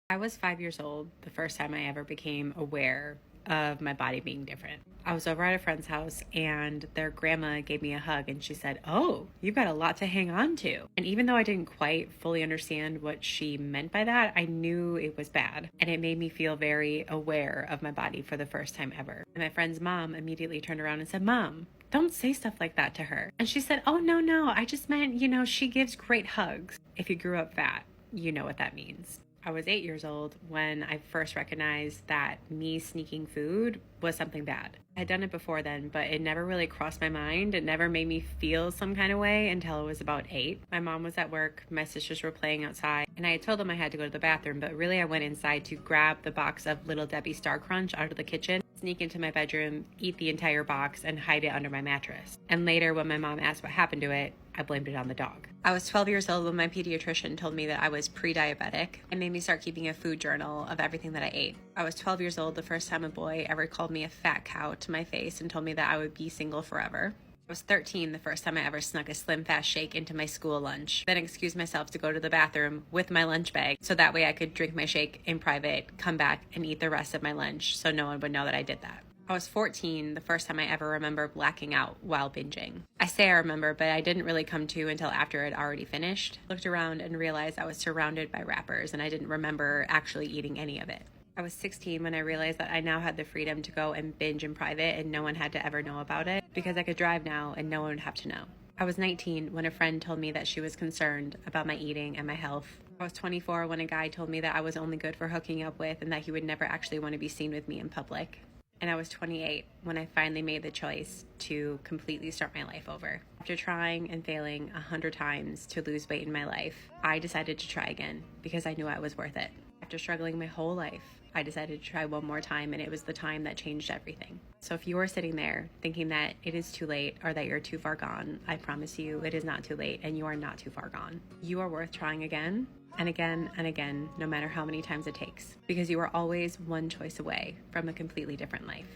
I was 5 years old the first time I ever became aware of my body being different. I was over at a friend's house and their grandma gave me a hug and she said, "Oh, you've got a lot to hang on to." And even though I didn't quite fully understand what she meant by that, I knew it was bad. And it made me feel very aware of my body for the first time ever. And my friend's mom immediately turned around and said, "Mom, don't say stuff like that to her." And she said, "Oh, no, I just meant, she gives great hugs." If you grew up fat, you know what that means. I was 8 years old when I first recognized that me sneaking food was something bad. I had done it before then, but it never really crossed my mind. It never made me feel some kind of way until I was about 8. My mom was at work, my sisters were playing outside, and I had told them I had to go to the bathroom, but really I went inside to grab the box of Little Debbie Star Crunch out of the kitchen, sneak into my bedroom, eat the entire box, and hide it under my mattress. And later, when my mom asked what happened to it, I blamed it on the dog. I was 12 years old when my pediatrician told me that I was pre-diabetic and made me start keeping a food journal of everything that I ate. I was 12 years old the first time a boy ever called me a fat cow to my face and told me that I would be single forever. I was 13 the first time I ever snuck a Slim Fast shake into my school lunch, then excused myself to go to the bathroom with my lunch bag so that way I could drink my shake in private, come back, and eat the rest of my lunch so no one would know that I did that. I was 14 the first time I ever remember blacking out while binging. I say I remember, but I didn't really come to until after it already finished. Looked around and realized I was surrounded by wrappers and I didn't remember actually eating any of it. I was 16 when I realized that I now had the freedom to go and binge in private and no one had to ever know about it because I could drive now and no one would have to know. I was 19 when a friend told me that she was concerned about my eating and my health. I was 24 when a guy told me that I was only good for hooking up with and that he would never actually want to be seen with me in public. And I was 28 when I finally made the choice to completely start my life over. After trying and failing 100 times to lose weight in my life, I decided to try again because I knew I was worth it. After struggling my whole life, I decided to try one more time, and it was the time that changed everything. So if you are sitting there thinking that it is too late or that you're too far gone, I promise you it is not too late and you are not too far gone. You are worth trying again and again and again, no matter how many times it takes, because you are always one choice away from a completely different life.